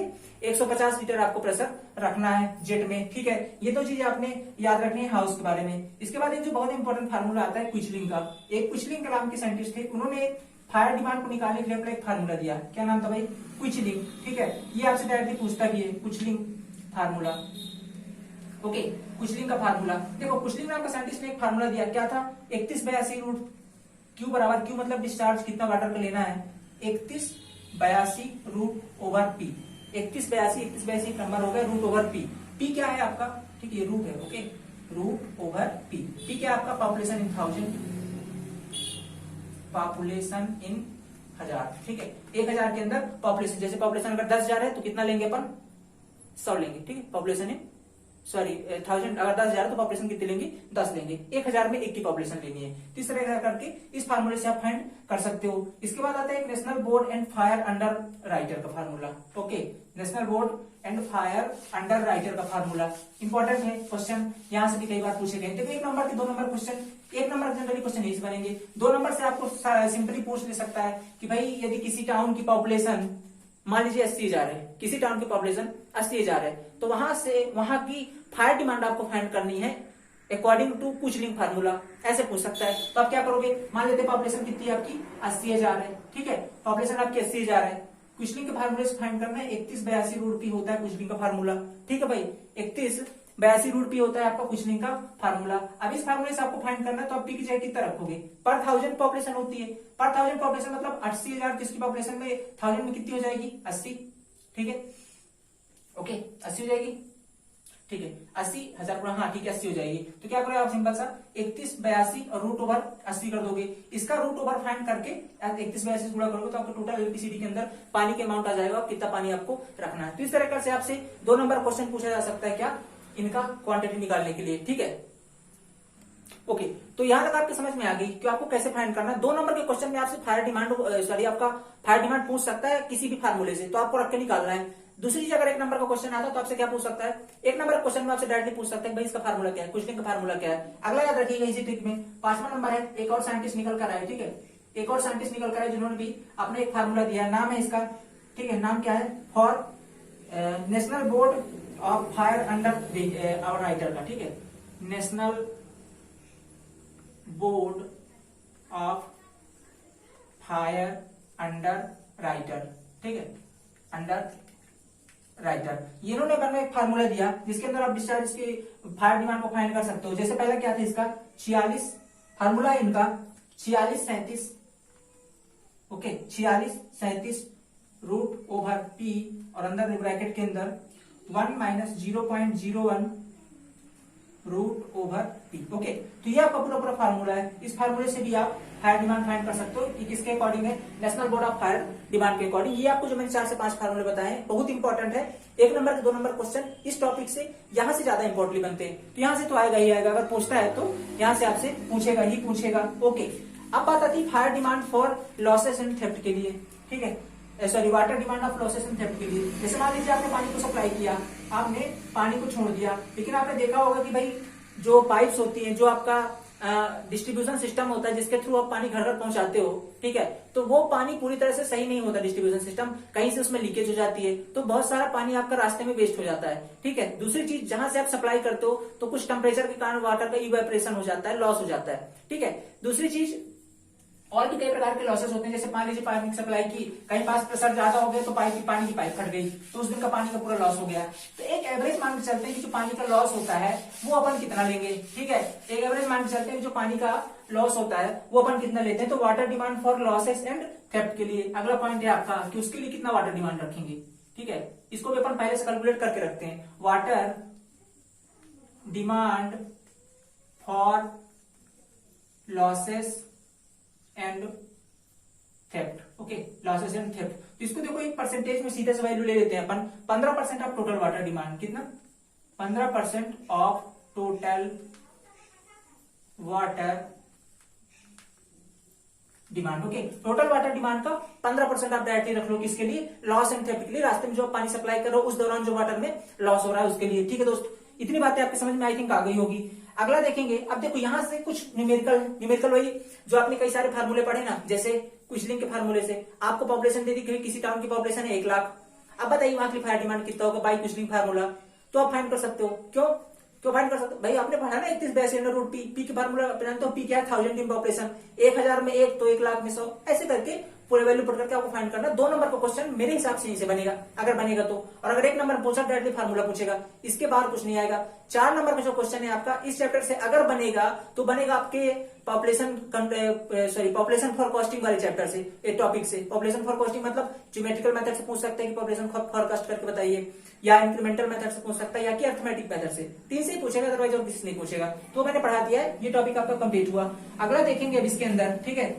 150 लीटर आपको प्रेशर रखना है जेट में, ठीक है। ये दो चीजें आपने याद रखनी है हाउस के बारे में। इसके बाद एक जो बहुत इंपॉर्टेंट फार्मूला आता है क्विचलिंग का। एक क्विचलिंग के नाम के साइंटिस्ट थे, उन्होंने फायर डिमांड को निकालने के लिए अपना एक फार्मूला दिया। क्या नाम था भाई? क्विचलिंग, ठीक है। ये आपसे डायरेक्टली पूछता भी है क्विचलिंग फार्मूला। ओके, क्विचलिंग का फार्मूला देखो, क्विचलिंग नाम का साइंटिस्ट ने एक फार्मूला दिया। क्या था? 3182 रूट क्यू बराबर, क्यू मतलब डिस्चार्ज कितना वाटर का लेना है, 3182 रूट ओवर पी। 3182 नंबर हो गया, रूट ओवर पी। पी क्या है आपका? ठीक है, ये रूट है। Okay, root over P. P क्या है आपका? पॉपुलेशन इन 1000, पॉपुलेशन इन 1000, ठीक है। 1000 के अंदर पॉपुलेशन, जैसे पॉपुलेशन अगर 10,000 है तो कितना लेंगे अपन? 100 लेंगे, ठीक है। पॉपुलेशन इन 1000, अगर 10,000 है तो पॉपुलेशन कितनी लेंगे? 10 लेंगे। 1000 में 1 की पॉपुलेशन लेनी है। तो इस तरह करके इस फार्मूले से आप फाइंड कर सकते हो। इसके बाद आता है national board and fire underwriter का formula. Okay, national board and fire underwriter का फार्मूला इंपॉर्टेंट है, क्वेश्चन यहां से भी कई बार पूछे गए। देखो 1 नंबर के 2 number question, 1 number generally question यही से बनेंगे। 2 नंबर से आपको सिंपली पूछ ले सकता है कि भाई यदि किसी टाउन की पॉपुलेशन मान लीजिए 80,000 है, किसी टाउन की पॉपुलेशन 80,000 है, तो वहां से वहां की फायर डिमांड आपको फाइंड करनी है अकॉर्डिंग टू क्विचलिंग फार्मूला, ऐसे पूछ सकता है। तो आप क्या करोगे? मान लेते पॉपुलेशन कितनी है आपकी? 80,000 है, ठीक है। पॉपुलेशन आपकी 80,000 है, क्विचलिंग के फार्मूले से फाइंड करना है 3182 रूट पी होता है क्विचलिंग का फार्मूला, ठीक है भाई। 3182 रूट पी होता है आपका क्विचलिंग का फार्मूला। अब इस फार्मूले से आपको फाइंड करना है, तो आप पी की जगह कितना रखोगे? पर 1000 पॉपुलेशन होती है, पर 1000 पॉपुलेशन मतलब 80,000 किसकी पॉपुलेशन में 1000 में कितनी हो जाएगी? 80, ठीक है। ओके, 80 हो जाएगी, ठीक है। 80,000 पूरा, हाँ ठीक है, 80 हो जाएगी। तो क्या करोगे आप? सिंपल सा 3182 और रूट ओवर 80 कर दोगे। इसका रूट ओवर फाइंड करके 3182 गुणा करोगे तो आपको टोटल इलेक्ट्रिसिटी के अंदर पानी के अमाउंट आ जाएगा, कितना पानी आपको रखना है। तो इस तरह से आपसे 2 नंबर क्वेश्चन पूछा जा सकता है, क्या? इनका क्वांटिटी निकालने के लिए, ठीक है। ओके, तो यहां तक आपके समझ में आ गई कि आपको कैसे फाइंड करना है। 2 नंबर के क्वेश्चन में आपसे फायर डिमांड आपका फायर डिमांड पूछ सकता है किसी भी फार्मूले से, तो आपको रख के निकालना है। दूसरी चीज, अगर 1 नंबर का क्वेश्चन आता है तो आपसे क्या पूछ सकता है? 1 नंबर का क्वेश्चन में आपसे डायरेक्टली पूछ सकता है भाई इसका फार्मूला क्या है, क्वेश्चन का फार्मूला क्या है। अगला याद रखिएगा इसी ट्रिक में। 5वां नंबर है, एक और साइंटिस्ट निकल कर आए, ठीक है। एक और साइंटिस्ट निकल कर आए जिन्होंने भी अपने एक फार्मूला दिया, नाम है इसका, ठीक है। नाम क्या है? For national board of fire underwriter का, ठीक है। National board of fire underwriter, ठीक है, अंडर राइटर। ये इन्होंने अपना एक फार्मूला दिया जिसके अंदर आप डिस्चार्ज की फायर डिमांड को फाइंड कर सकते हो। जैसे पहला क्या था इसका? 46, फार्मूला है इनका 4637, ओके, 4637 रूट ओवर पी और अंदर ब्रैकेट के अंदर 1 minus 0.01 root over P. Okay, तो ये आपका पूरा फार्मूला है। इस फार्मूले से भी आप फायर डिमांड फाइंड कर सकते हो कि किसके अकॉर्डिंग है? National board of fire demand के अकॉर्डिंग। ये आपको जो मैंने 4 से 5 फार्मूले बताए हैं बहुत इंपॉर्टेंट है। 1 नंबर के 2 नंबर क्वेश्चन इस टॉपिक से यहां से ज्यादा इंपॉर्टेंटली बनते हैं, तो यहां से तो आएगा ही आएगा। अगर पूछता है तो यहां से आपसे पूछेगा ही पूछेगा। ओके, अब बात आती है fire demand for losses and theft के लिए, ठीक है। Sorry, water demand of losses and theft के लिए। जैसे मान लीजिए आपने पानी को सप्लाई किया, आपने पानी को छोड़ दिया, लेकिन आपने देखा होगा कि भाई जो पाइप्स होती हैं, जो आपका डिस्ट्रीब्यूशन सिस्टम होता है जिसके थ्रू आप पानी घर घर पहुंचाते हो, ठीक है, तो वो पानी पूरी तरह से सही नहीं होता। डिस्ट्रीब्यूशन सिस्टम कहीं से उसमें लीकेज हो जाती है, तो बहुत सारा पानी आपका रास्ते में वेस्ट हो जाता है, ठीक है। दूसरी चीज, जहां से आप सप्लाई करते हो तो कुछ टेम्परेचर के कारण वाटर का इवेपोरेशन हो जाता है, लॉस हो जाता है, ठीक है। दूसरी चीज, और भी कई प्रकार के लॉसेस होते हैं। जैसे मान लीजिए पानी की सप्लाई की, कहीं पास प्रेशर ज्यादा हो गया तो पानी की पाइप फट गई, तो उस दिन का पानी का पूरा लॉस हो गया। तो एक एवरेज मान के चलते हैं कि जो पानी का लॉस होता है वो अपन कितना लेंगे, ठीक है। एक एवरेज मान के चलते हैं जो पानी का लॉस होता है वो अपन कितना लेते हैं। तो water demand for losses and theft के लिए अगला पॉइंट है आपका कि उसके लिए कितना वाटर डिमांड रखेंगे, ठीक है। इसको भी अपन पहले से कैलकुलेट करके रखते हैं। Water demand for losses and theft, okay, losses and theft. तो इसको देखो एक परसेंटेज में सीधे से वैल्यू ले लेते हैं अपन। 15% ऑफ टोटल वाटर डिमांड, कितना? 15% of total water demand, okay. Total water demand का 15% आप डायरेक्टली रख लो, किसके लिए? लॉस एंड थेफ्ट के लिए। रास्ते में जो पानी सप्लाई कर रहे हो उस दौरान जो वाटर में लॉस हो रहा है उसके लिए, ठीक है दोस्त। इतनी बातें आपके समझ में आई थिंक आ गई होगी। अगला देखेंगे, अब देखो यहाँ से कुछ न्यूमेरिकल वही जो आपने कई सारे फार्मूले पढ़े ना, जैसे क्विसलिंग के फार्मूले से आपको पॉपुलेशन दे दी कि किसी टाउन की पॉपुलेशन है 1 लाख। अब बताइए वहां की फायर डिमांड कितना होगा बाई क्विसलिंग फार्मूला, तो आप फाइंड कर सकते हो। क्यों फाइंड कर सकते हो भाई, आपने पढ़ा ना 31/√P। पी की फार्मूला जानते हो, पी क्या है 1000 इन पॉपुलेशन, 1000 में 1 तो 1 लाख में 100, ऐसे करके पूरे वैल्यू पुट करके आपको फाइंड करना। 2 नंबर का क्वेश्चन मेरे हिसाब से इसे बनेगा, अगर बनेगा तो। और अगर 1 नंबर पूछा डायरेक्टली फार्मूला पूछेगा, इसके बाहर कुछ नहीं आएगा। 4 नंबर का जो क्वेश्चन है आपका इस चैप्टर से अगर बनेगा तो बनेगा आपके पॉपुलेशन फॉर कॉस्टिंग वाले चैप्टर से, एक टॉपिक से। पॉपुलेशन फॉर कॉस्टिंग मतलब ज्योमेट्रिकल मेथड से पूछ सकते हैं कि पॉपुलेशन फॉरकास्ट करके बताइए, या इंक्रीमेंटल मेथड से पूछ सकता है, या कि अर्थमेटिक मेथड से। 3 से ही पूछेगा, अदरवाइज और किसी नहीं पूछेगा। तो मैंने पढ़ा दिया है, ये टॉपिक आपका कंप्लीट हुआ। अगला देखेंगे अब इसके अंदर, ठीक है,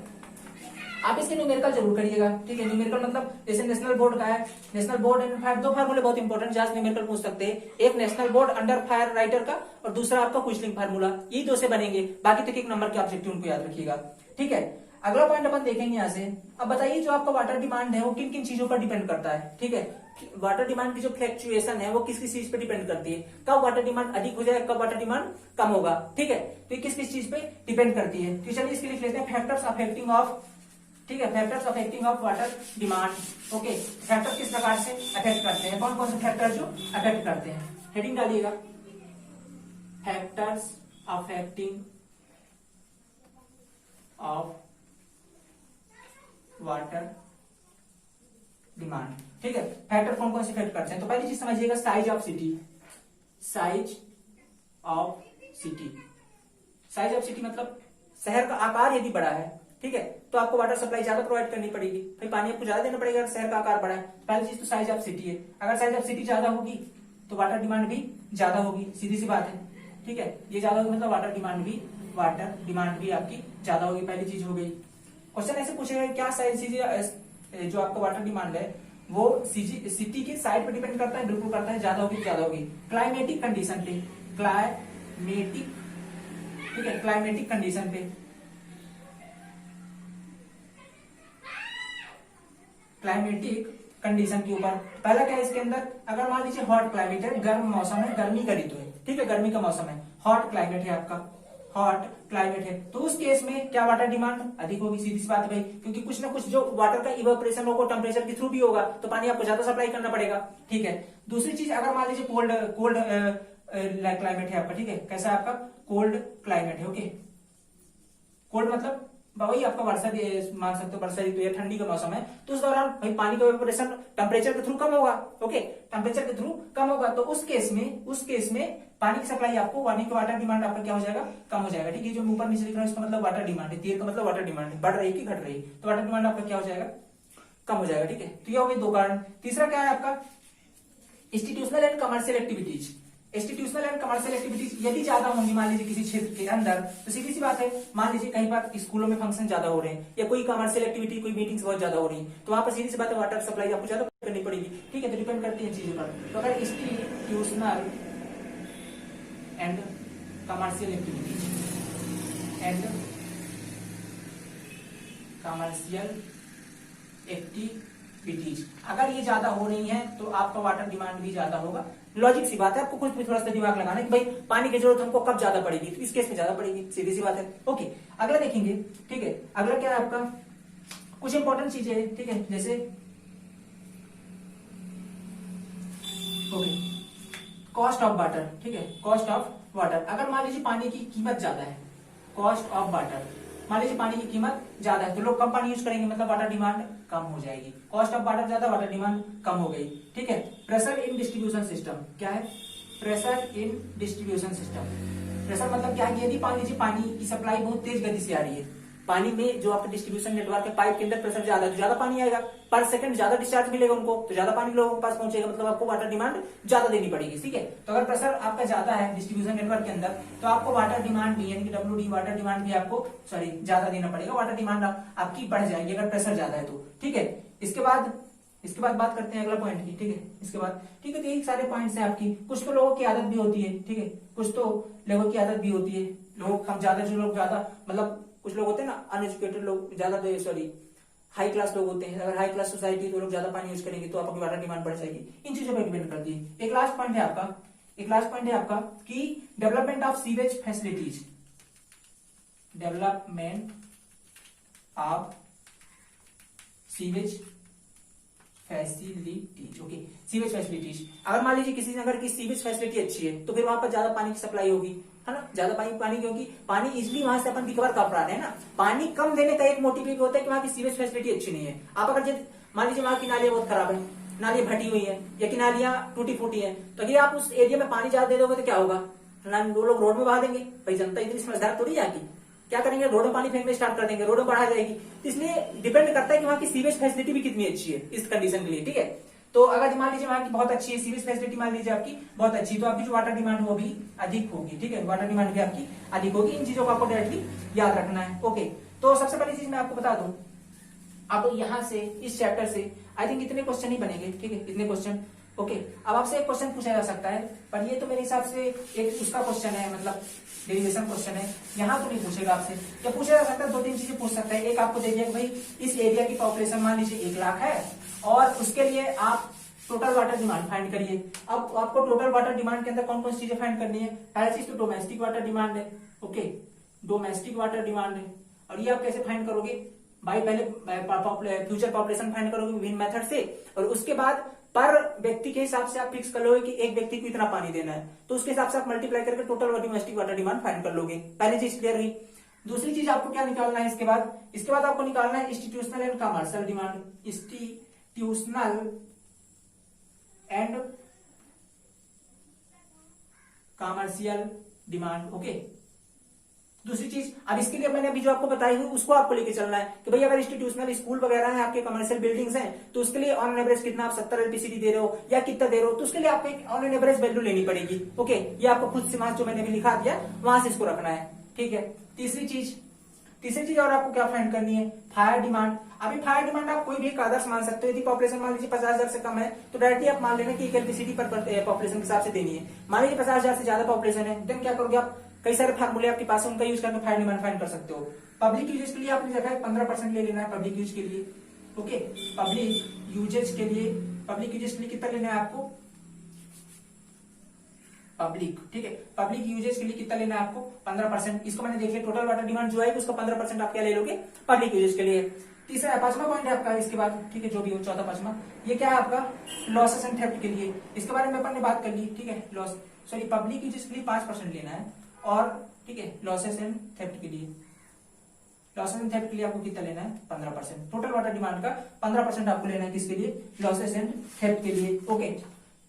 आप इसके न्यूमेरिकल जरूर करिएगा, ठीक है। न्यूमेरिकल मतलब जैसे नेशनल बोर्ड का है, नेशनल बोर्ड एंड फायर, 2 फार्मूले बहुत इंपॉर्टेंट जहां न्यूमेरिकल पूछ सकते हैं। एक national board under fire writer का, और दूसरा आपका क्विसलिंग फार्मूला। ये 2 से बनेंगे, बाकी तो 1 नंबर के ऑब्जेक्टिव उनको याद रखिएगा, ठीक है। अगला पॉइंट अपन देखेंगे यहाँ से। अब बताइए जो आपका वाटर डिमांड है वो किन किन चीजों पर डिपेंड करता है, ठीक है। वाटर डिमांड की जो फ्लक्चुएशन है वो किस किस चीज पे डिपेंड करती है, कब वाटर डिमांड अधिक हो जाए, कब वाटर डिमांड कम होगा, ठीक है। तो ये किस किस चीज पे डिपेंड करती है। तो चलिए इसके लिख लेते हैं, फैक्टर्स अफेक्टिंग ऑफ, ठीक है, factors affecting of water demand. Okay, factor किस प्रकार से अफेक्ट करते हैं, कौन कौन से फैक्टर जो अफेक्ट करते हैं, हेडिंग डालिएगा, factors affecting of water demand, ठीक है। फैक्टर कौन कौन से इफेक्ट करते हैं, तो पहली चीज समझिएगा size of city. Size of city, size of city मतलब शहर का आकार यदि बड़ा है, ठीक है, तो आपको वाटर सप्लाई ज्यादा प्रोवाइड करनी पड़ेगी, भाई पानी आपको ज्यादा देना पड़ेगा अगर शहर का आकार बड़ा है। पहली चीज तो साइज ऑफ सिटी है, अगर साइज ऑफ सिटी ज्यादा होगी तो वाटर डिमांड भी ज्यादा होगी, सीधी सी बात है, ठीक है। ये ज्यादा होगी मतलब वाटर डिमांड भी आपकी ज्यादा होगी, पहली चीज हो गई। क्वेश्चन ऐसे पूछेगा क्या साइज जो आपका वाटर डिमांड है वो सिटी की साइड पे डिपेंड करता है, बिल्कुल करता है, ज्यादा होगी ज्यादा होगी। क्लाइमेटिक कंडीशन पे, क्लाइमेटिक, ठीक है, क्लाइमेटिक कंडीशन पे, क्लाइमेटिक कंडीशन के ऊपर। पहला क्या है इसके अंदर, अगर मान लीजिए हॉट क्लाइमेट है, गर्म मौसम है, गर्मी का ऋतु है, ठीक है, गर्मी का मौसम है, हॉट क्लाइमेट है आपका, हॉट क्लाइमेट है, तो उस केस में क्या वाटर डिमांड अधिक होगी, सीधी सी बात है भाई, क्योंकि कुछ ना कुछ जो वाटर का इवेपोरेशन होगा टेम्परेचर के थ्रू भी होगा, तो पानी आपको ज्यादा सप्लाई करना पड़ेगा, ठीक है। दूसरी चीज, अगर मान लीजिए कोल्ड क्लाइमेट है आपका, ठीक है, कैसा आपका कोल्ड क्लाइमेट है, ओके, कोल्ड मतलब वही आपका वर्षा मान सकते हो, वर्षा ऋतु या ठंडी का मौसम है, तो उस दौरान भाई पानी का इवेपोरेशन टेम्परेचर के थ्रू कम होगा, ओके, टेम्परेचर के थ्रू कम होगा, तो उस केस में पानी की सप्लाई आपको, पानी की वाटर डिमांड आपका क्या हो जाएगा, कम हो जाएगा, ठीक है। जो ऊपर नीचे लिख रहा है इसका मतलब वाटर डिमांड है, तीर का मतलब वाटर डिमांड है, बढ़ रही कि घट रही, तो वाटर डिमांड आपका क्या हो जाएगा, कम हो जाएगा, ठीक है। तो ये हो गए 2 कारण। तीसरा क्या है आपका, institutional and commercial activities. Institutional and commercial activities यदि ज्यादा होंगी मान लीजिए किसी क्षेत्र के अंदर, तो सीधी सी बात है, मान लीजिए कहीं पर स्कूलों में फंक्शन ज्यादा हो रहे हैं, या कोई कमर्शियल एक्टिविटी, कोई मीटिंग्स बहुत ज्यादा हो रही है, तो वहां पर सीधी सी बात है वाटर सप्लाई आपको ज्यादा करनी पड़ेगी, ठीक है। तो डिपेंड करती है चीजों पर। तो अगर institutional and commercial activities and commercial activities अगर ये ज्यादा हो रही है तो आपका वाटर डिमांड भी ज्यादा होगा। लॉजिक सी बात है, आपको कुछ भी थोड़ा सा दिमाग लगाना है कि भाई पानी की जरूरत हमको कब ज्यादा पड़ेगी, तो इस केस में ज्यादा पड़ेगी, सीधी सी बात है, ओके। अगला देखेंगे, ठीक है, अगला क्या है आपका, कुछ इंपॉर्टेंट चीजें हैं, ठीक है, जैसे ओके, कॉस्ट ऑफ वाटर, ठीक है, कॉस्ट ऑफ वाटर। अगर मान लीजिए पानी की कीमत ज्यादा है, कॉस्ट ऑफ वाटर, मान लीजिए पानी की कीमत ज्यादा है तो लोग कम पानी यूज करेंगे, मतलब वाटर डिमांड कम हो जाएगी। कॉस्ट ऑफ वाटर ज्यादा, वाटर डिमांड कम हो गई, ठीक है। प्रेशर इन डिस्ट्रीब्यूशन सिस्टम, क्या है, pressure in distribution system. Pressure मतलब क्या है कि यदि पानी की सप्लाई बहुत तेज गति से आ रही है, पानी में जो आपका डिस्ट्रीब्यूशन नेटवर्क है, पाइप के अंदर प्रेशर ज्यादा है तो ज्यादा पानी आएगा, पर सेकंड ज्यादा डिस्चार्ज मिलेगा उनको, तो ज्यादा पानी लोगों के पास पहुंचेगा, मतलब आपको वाटर डिमांड ज्यादा देनी पड़ेगी, ठीक है। तो अगर प्रेशर आपका ज्यादा है डिस्ट्रीब्यूशन नेटवर्क के अंदर, तो आपको वाटर डिमांड भी, यानी कि WD वाटर डिमांड भी आपको ज्यादा देना पड़ेगा, वाटर डिमांड आपकी बढ़ जाएगी अगर प्रेशर ज्यादा है तो, ठीक है। इसके बाद बात करते हैं अगला पॉइंट की, ठीक है। इसके बाद, ठीक है, तो यही सारे पॉइंट्स हैं आपकी। कुछ तो लोगों की आदत भी होती है, ठीक है, कुछ तो लोगों की आदत भी होती है, लोग हम ज्यादा, जो लोग ज्यादा मतलब कुछ लोग होते हैं ना अनएजुकेटेड लोग, ज्यादा हाई क्लास लोग होते हैं, अगर हाई क्लास सोसाइटी तो लोग ज्यादा पानी यूज करेंगे तो आपकी वाटर डिमांड बढ़ जाएगी, इन चीजों पर डिपेंड करती है। एक लास्ट पॉइंट है आपका एक लास्ट पॉइंट है आपका कि development of sewage facilities, development of sewage facilities. Okay, sewage facilities, अगर मान लीजिए किसी नगर की सीवेज फैसिलिटी अच्छी है तो फिर वहां पर ज्यादा पानी की सप्लाई होगी, है ना, ज्यादा पानी क्योंकि पानी इजिली वहां से अपन रिकवर कर पा रहे हैं ना। पानी कम देने का एक मोटिव भी होता है कि वहां की सीवेज फैसिलिटी अच्छी नहीं है। आप अगर मान लीजिए वहां की नालियां बहुत खराब है, नालियां फटी हुई है या कि नालियां टूटी फूटी है, तो अगर आप उस एरिया में पानी ज्यादा दे दोगे तो क्या होगा, लोग रोड में बहा देंगे। भाई जनता इतनी समझदार थोड़ी है कि क्या करेंगे, रोड में पानी फेंकने स्टार्ट कर देंगे, रोड में बढ़ा जाएगी। इसलिए डिपेंड करता है कि वहां की सीवेज फैसिलिटी भी कितनी अच्छी है इस कंडीशन के लिए, ठीक है। तो अगर मान लीजिए वहां की बहुत अच्छी है सीवेज फैसिलिटी, मान लीजिए आपकी बहुत अच्छी, तो आपकी जो वाटर डिमांड वो भी अधिक होगी, ठीक है, वाटर डिमांड भी आपकी अधिक होगी। इन चीजों को आपको डायरेक्टली याद रखना है। ओके, तो सबसे पहली चीज मैं आपको बता दूं, अब यहाँ से इस चैप्टर से आई थिंक इतने क्वेश्चन ही बनेंगे, ठीक है, इतने क्वेश्चन। ओके, अब आपसे एक क्वेश्चन पूछा जा सकता है, पर ये तो मेरे हिसाब से एक उसका क्वेश्चन है, मतलब डेरिवेशन क्वेश्चन है, यहाँ तो नहीं पूछेगा आपसे। क्या पूछा जा सकता है, दो तीन चीजें पूछ सकता है। एक आपको दे दिया कि भाई इस एरिया की पॉपुलेशन मान लीजिए 1 लाख है और उसके लिए आप टोटल वाटर डिमांड फाइंड करिए। अब आपको टोटल वाटर डिमांड के अंदर कौन कौन सी चीजें फाइंड करनी है। पहली चीज तो डोमेस्टिक वाटर डिमांड है। ओके, डोमेस्टिक वाटर डिमांड है, और ये आप कैसे फाइंड करोगे भाई, पहले फ्यूचर पॉपुलेशन फाइंड करोगे विभिन्न मेथड से, और उसके बाद पर व्यक्ति के हिसाब से आप फिक्स कर लोगे कि एक व्यक्ति को इतना पानी देना है, तो उसके हिसाब से आप मल्टीप्लाई करके total domestic water demand find कर लोगे। पहली चीज क्लियर हुई। दूसरी चीज आपको क्या निकालना है इसके बाद आपको निकालना है institutional and commercial demand, institutional and commercial demand. Okay, दूसरी चीज, अब इसके लिए मैंने अभी जो आपको बताई हुई उसको आपको लेके चलना है कि भाई अगर इंस्टीट्यूशनल स्कूल वगैरह है, आपके कमर्शियल बिल्डिंग्स हैं, तो उसके लिए ऑन एवरेज कितना आप 70 एलपीसीडी दे रहे हो या कितना दे रहे हो, तो उसके लिए आपको एक ऑन एन एवरेज वैल्यू लेनी पड़ेगी। ओके, ये आपको खुद से वहां जो मैंने भी लिखा दिया वहां से इसको रखना है, ठीक है। तीसरी चीज और आपको क्या फाइंड करनी है, फायर डिमांड। अभी फायर डिमांड आप कोई भी एक आदर्श मान सकते हो। यदि पॉपुलेशन मान लीजिए 50,000 से कम है तो डायरेक्टली आप मान लेना कि एक एलपीसीडी पर पॉपुलेशन के हिसाब से देनी है। मान लीजिए 50,000 से ज्यादा पॉपुलेशन है, देन क्या करोगे आप, कई सारे फार्मूले आपके पास है, उनका यूज करके फायर डिमांड फाइंड कर सकते हो। पब्लिक यूजेज के लिए आपने जगह 15% ले लेना है पब्लिक यूज के लिए। ओके, पब्लिक यूजेज के लिए कितना लेना है आपको, पब्लिक, ठीक है, पब्लिक यूजेज के लिए कितना लेना है आपको 15%। इसको मैंने देख लिया, टोटल वाटर डिमांड जो है उसका 15% आप क्या ले लोगे पब्लिक यूजेज के लिए। तीसरा 5वां पॉइंट है आपका इसके बाद, ठीक है, जो भी हो, चौथा 5वां, ये क्या है आपका लॉसेस एंड थेफ्ट के लिए। इसके बारे में अपन ने बात कर ली, ठीक है, लॉस सॉरी पब्लिक यूजेज के लिए 5% लेना है, और ठीक है लॉसेस एंड थेफ्ट के लिए आपको कितना लेना है 15%। टोटल वाटर डिमांड का 15% आपको लेना है, किसके लिए, लॉसेस एंड थेफ्ट के लिए। ओके,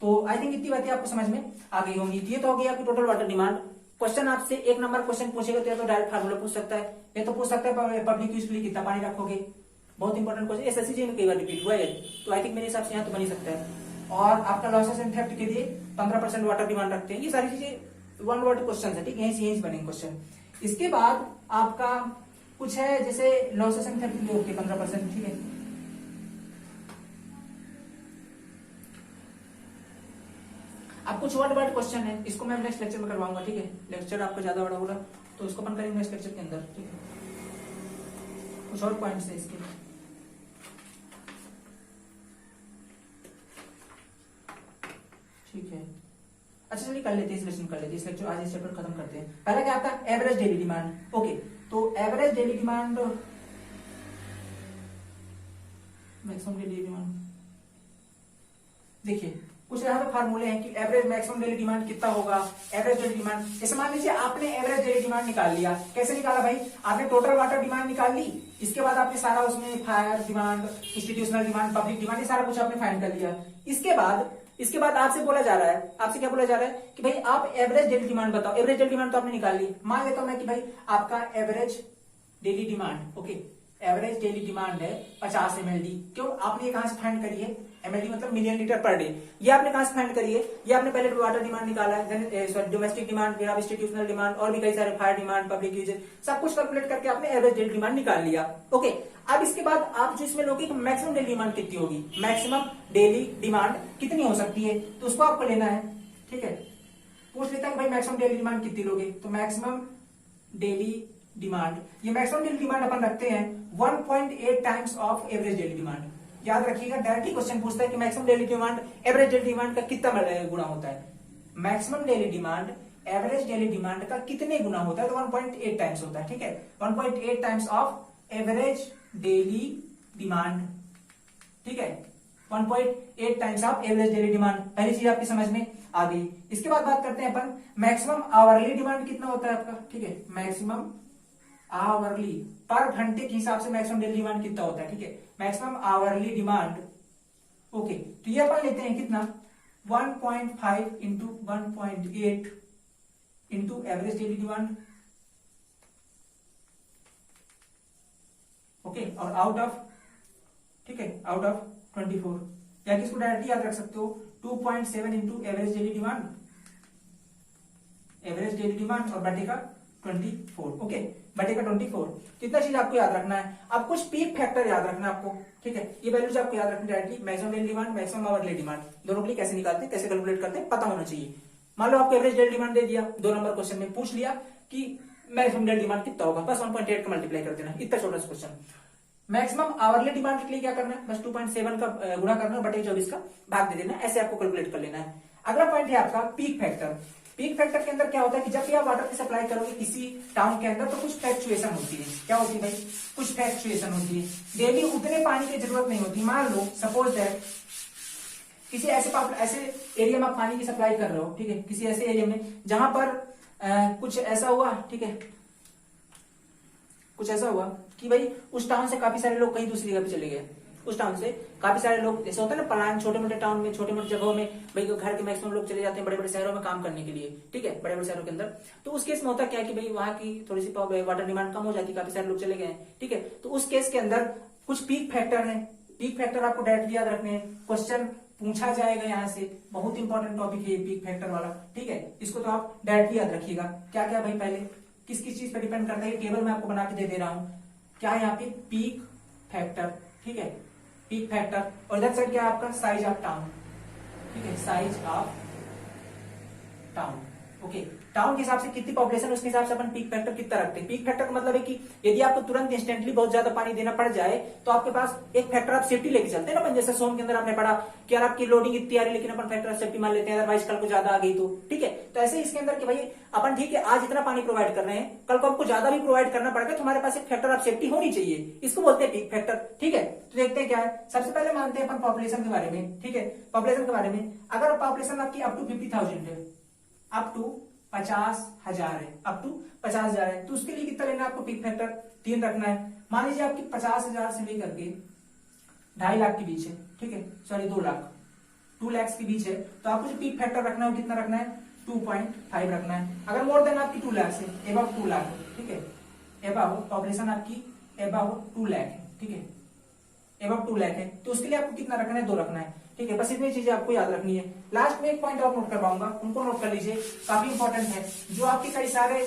तो आई थिंक इतनी बातें आपको समझ में आ गई होंगी। ये तो हो गई आपकी टोटल वाटर डिमांड। क्वेश्चन आपसे 1 नंबर क्वेश्चन पूछेगा तो या तो डायरेक्ट फार्मूला पूछ सकता है, या तो पूछ सकता है पब्लिक यूज के लिए कितना पानी रखोगे, बहुत इंपॉर्टेंट क्वेश्चन, एसएससी में कई बार रिपीट हुआ है, तो आई थिंक मेरे हिसाब से यहाँ तो बन ही सकता है। और आपका लॉसेस एंड थेफ्ट के लिए 15% वाटर डिमांड रखते हैं। ये सारी चीजें 1 वर्ड क्वेश्चन है, ठीक है, यही से बनेंगे क्वेश्चन। इसके बाद आपका कुछ है जैसे लॉसेस एंड थेफ्ट के लिए ओके 15%, ठीक है। अब कुछ वर्ड क्वेश्चन है, इसको मैं नेक्स्ट लेक्चर में करवाऊंगा, ठीक है, लेक्चर आपका ज्यादा बड़ा होगा तो इसको अपन करेंगे नेक्स्ट लेक्चर के अंदर, ठीक है। कुछ और पॉइंट्स है इसके, ठीक है। अच्छा चलिए कर लेते हैं, इस लेक्चर कर लेते हैं, इस लेक्चर आज इस चैप्टर खत्म करते हैं। पहला क्या आपका एवरेज डेली डिमांड। ओके, तो average daily demand, maximum daily demand, देखिए कुछ यहाँ पे फार्मूले हैं कि एवरेज मैक्सिमम डेली डिमांड कितना होगा, एवरेज डेली डिमांड। जैसे मान लीजिए आपने एवरेज डेली डिमांड निकाल लिया, कैसे निकाला भाई, आपने टोटल वाटर डिमांड निकाल ली, इसके बाद आपने सारा उसमें fire demand, institutional demand, public demand, ये सारा कुछ आपने फाइंड कर लिया। इसके बाद आपसे बोला जा रहा है, आपसे क्या बोला जा रहा है कि भाई आप एवरेज डेली डिमांड बताओ। एवरेज डेली डिमांड तो आपने निकाल ली, मान लेता हूं मैं कि भाई आपका average daily demand, okay, average daily demand है 50 mld। क्यों, आपने ये कहां से फाइंड करी है, mld मतलब मिलियन लीटर पर डे, ये आपने कहां से फाइंड करी है, ये आपने पहले वाटर डिमांड निकाला है, डोमेस्टिक डिमांड, फिर आप इंस्टीट्यूशनल डिमांड और भी कई सारे फायर डिमांड, पब्लिक यूजेज, सब कुछ कैलकुलेट करके आपने एवरेज डेली डिमांड निकाल लिया। ओके, अब इसके बाद आप जो इसमें लोगे मैक्सिमम डेली डिमांड कितनी होगी, मैक्सिमम डेली डिमांड कितनी हो सकती है, तो उसको आपको लेना है, ठीक है। पूछ लेता है भाई मैक्सिमम डेली डिमांड कितनी लोगे, तो मैक्सिमम डेली डिमांड, ये मैक्सिमम डेली डिमांड अपन रखते हैं 1.8 times of average daily demand. याद रखिएगा, डायरेक्टली क्वेश्चन पूछता है कि maximum daily demand average daily demand का कितना गुणा होता है, maximum daily demand average daily demand का कितने गुना होता है, तो 1.8 टाइम्स होता है, ठीक है, 1.8 times of average daily demand, ठीक है, 1.8 times of average daily demand. पहली चीज आपकी समझ में आ गई। इसके बाद बात करते हैं अपन मैक्सिमम आवरली डिमांड कितना होता है आपका, ठीक है, मैक्सिमम आवरली पर घंटे के हिसाब से मैक्सिमम डेली डिमांड कितना होता है, ठीक है, मैक्सिमम आवरली डिमांड। ओके, तो ये अपन लेते हैं कितना 1.5 into 1.8 into average daily demand. Okay, और आउट ऑफ, ठीक है, आउट ऑफ 24, या किसको डायरेक्टली याद रख सकते हो 2.7 into average daily demand, average daily demand और बटे का 24। ओके, बटे का 24। कितना चीज आपको याद रखना है, अब कुछ पीक फैक्टर याद रखना है आपको, ठीक है, ये वैल्यूज आपको याद रखनी directly, maximum daily demand, maximum hourly demand, दोनों के लिए कैसे निकालते हैं, कैसे कैलकुलेट करते हैं, पता होना चाहिए। मान लो आपको एवरेज डेली डिमांड दे दिया, 2 नंबर क्वेश्चन में पूछ लिया कि मैक्सिमम डेली डिमांड कितना होगा, बस 1.8 का मल्टीप्लाई कर देना, इतना छोटा सा क्वेश्चन। मैक्सिमम आवरली डिमांड के लिए क्या करना है, बस 2.7 का गुणा करना है, बटे 24 का भाग दे देना, ऐसे आपको कैलकुलेट कर लेना है। अगला पॉइंट है आपका पीक फैक्टर। पीक फैक्टर के अंदर क्या होता है कि जब भी आप वाटर की सप्लाई करोगे किसी टाउन के अंदर, तो कुछ फ्लैक्चुएशन होती है। क्या होती है भाई, कुछ फ्लैक्चुएशन होती है, डेली उतने पानी की जरूरत नहीं होती। मान लो सपोज दैट किसी ऐसे एरिया में आप पानी की सप्लाई कर रहे हो, ठीक है, किसी ऐसे एरिया में जहां पर कुछ ऐसा हुआ, ठीक है, कुछ ऐसा हुआ कि भाई उस टाउन से काफी सारे लोग कहीं दूसरी जगह पे चले गए, उस टाउन से काफी सारे लोग, जैसे होता है ना पलायन, छोटे मोटे टाउन में, छोटे मोटे जगहों में भाई घर के मैक्सिमम लोग चले जाते हैं बड़े बड़े शहरों में काम करने के लिए, ठीक है, बड़े बड़े शहरों के अंदर। तो उस केस में होता क्या है कि भाई वहां की थोड़ी सी वाटर डिमांड कम हो जाती है, काफी सारे लोग चले गए हैं, ठीक है, तो उस केस के अंदर कुछ पीक फैक्टर है। पीक फैक्टर आपको डायरेक्टली याद रखने हैं, क्वेश्चन पूछा जाएगा यहाँ से, बहुत इंपॉर्टेंट टॉपिक है ये पीक फैक्टर वाला, ठीक है, इसको तो आप डायरेक्टली याद रखिएगा। क्या क्या भाई, पहले किस किस चीज पर डिपेंड करता है, टेबल में आपको बना के दे रहा हूं, क्या है यहाँ पे पीक फैक्टर, ठीक है, पीक फैक्टर, और इधर साइड क्या है आपका साइज ऑफ टाउन, ठीक है, size of town. Okay, town के हिसाब से कितनी पॉपुलेशन, उसके हिसाब से अपन पीक फैक्टर कितना रखते हैं। पीक फैक्टर का मतलब है कि यदि आपको तुरंत इंस्टेंटली बहुत ज्यादा पानी देना पड़ जाए, तो आपके पास एक फैक्टर आप सेफ्टी लेके चलते हैं ना अपन, जैसे सोम के अंदर आपने पढ़ा कि यार आपकी लोडिंग इतनी आ रही, लेकिन अपन फैक्टर सेफ्टी मान लेते हैं, अदरवाइज कल को ज्यादा आ गई तो, ठीक है, तो ऐसे इसके अंदर कि भाई अपन ठीक है आज इतना पानी प्रोवाइड कर रहे हैं, कल को आपको ज्यादा भी प्रोवाइड करना पड़ेगा, तो हमारे पास एक फैक्टर ऑफ सेफ्टी होनी चाहिए, इसको बोलते हैं पीक फैक्टर, ठीक है। तो देखते हैं क्या है, सबसे पहले मानते हैं अपन पॉपुलेशन के बारे में, ठीक है, पॉपुलेशन के बारे में, अगर पॉपुलेशन आपकी अप टू 50,000 है, अप टू 50,000 है, अप टू 50,000 है, तो उसके लिए कितना लेना है आपको पीक फैक्टर 3 रखना है। मान लीजिए आपकी 50,000 से लेकर के 2.5 लाख के बीच है, ठीक है, सॉरी 2 लाख, 2 लाख के बीच है, तो आपको जो पीक फैक्टर रखना है कितना रखना है 2.5 रखना है। अगर मोर देन आपकी 2 लाख से एबव 2 लाख, ठीक है, एबव पॉपुलेशन आपकी एबव 2 लाख है, ठीक है, एबव 2 लाख है, तो उसके लिए आपको कितना रखना है 2 रखना है, ठीक है, बस इतनी चीजें आपको याद रखनी है। लास्ट में एक पॉइंट और नोट करवाऊंगा, उनको नोट कर लीजिए, काफी इंपॉर्टेंट है, जो आपके कई सारे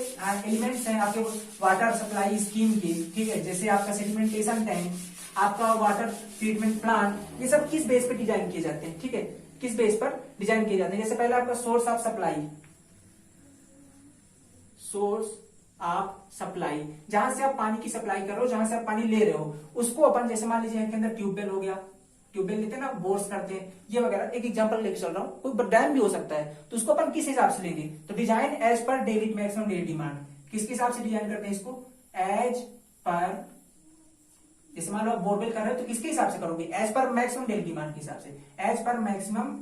एलिमेंट्स हैं आपके वाटर सप्लाई स्कीम के, ठीक है, जैसे आपका सेडिमेंटेशन टैंक, आपका वाटर ट्रीटमेंट प्लांट, ये सब किस बेस पर डिजाइन किए जाते हैं, ठीक है, किस बेस पर डिजाइन किए जाते हैं। जैसे पहले आपका source of supply, source of supply, जहां से आप पानी की सप्लाई कर रहे हो, जहां से आप पानी ले रहे हो, उसको अपन जैसे मान लीजिए के अंदर ट्यूबवेल हो गया, ट्यूबवेल लेते हैं ना, बोर्स करते हैं, ये वगैरह, एक एग्जांपल लेके चल रहा हूं, कोई डैम भी हो सकता है, तो उसको अपन किस हिसाब से लेंगे, तो design as per daily maximum daily demand, किसके हिसाब से डिजाइन करते हैं इसको, एज पर, जैसे मान लो आप बोरवेल कर रहे हो तो किसके हिसाब से करोगे, as per maximum daily demand के हिसाब से, as per maximum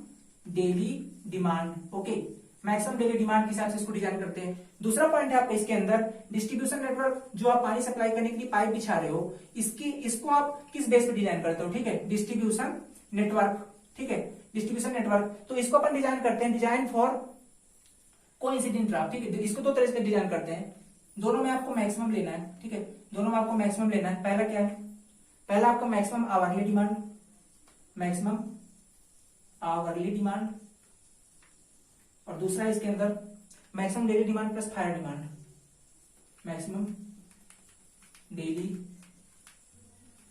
daily demand, okay, maximum daily demand के हिसाब से इसको डिजाइन करते हैं। दूसरा पॉइंट है आपका इसके अंदर डिस्ट्रीब्यूशन नेटवर्क, जो आप पानी सप्लाई करने के लिए पाइप बिछा रहे हो, इसको आप किस बेस पे डिजाइन करते हो, ठीक है, डिस्ट्रीब्यूशन नेटवर्क, ठीक है, डिस्ट्रीब्यूशन नेटवर्क, तो इसको अपन डिजाइन करते हैं, डिजाइन फॉर कोइंसिडेंट ड्राफ्ट, ठीक है, इसको 2 तरह से डिजाइन करते हैं, दोनों में आपको मैक्सिमम लेना है, ठीक है, दोनों में आपको मैक्सिमम लेना है। पहला क्या है, पहला आपका maximum hourly demand, maximum hourly demand, और दूसरा इसके अंदर maximum daily demand plus fire demand, maximum daily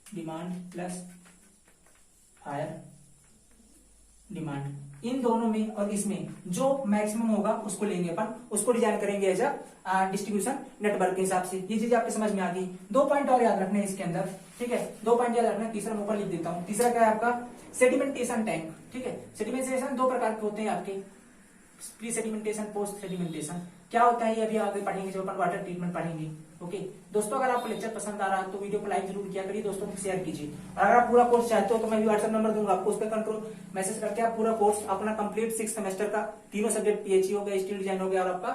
demand plus fire demand. इन दोनों में और इसमें जो मैक्सिमम होगा उसको लेंगे अपन, उसको डिजाइन करेंगे एज अ डिस्ट्रीब्यूशन नेटवर्क के हिसाब से। ये चीज आपके समझ में आ गई। 2 पॉइंट और याद रखने हैं इसके अंदर, ठीक है, 2 पॉइंट याद रखना है, तीसरा मैं ऊपर लिख देता हूं। तीसरा क्या है आपका सेडिमेंटेशन टैंक, ठीक है, सेडिमेंटेशन 2 प्रकार के होते हैं आपके, प्री सेडिमेंटेशन, पोस्ट सेडिमेंटेशन क्या होता है ये अभी आगे पढ़ेंगे जब अपन वाटर ट्रीटमेंट पढ़ेंगे। ओके दोस्तों, अगर आपको लेक्चर पसंद आ रहा है तो वीडियो को लाइक जरूर किया करिए, दोस्तों को शेयर कीजिए। और अगर आप पूरा कोर्स चाहते हो तो मैं भी व्हाट्सएप नंबर दूंगा आपको, उस पर कंट्रोल मैसेज करके आप पूरा कोर्स अपना कंप्लीट 6 सेमेस्टर का तीनों सब्जेक्ट पीएचई हो गया, स्टील डिजाइन हो गया और आपका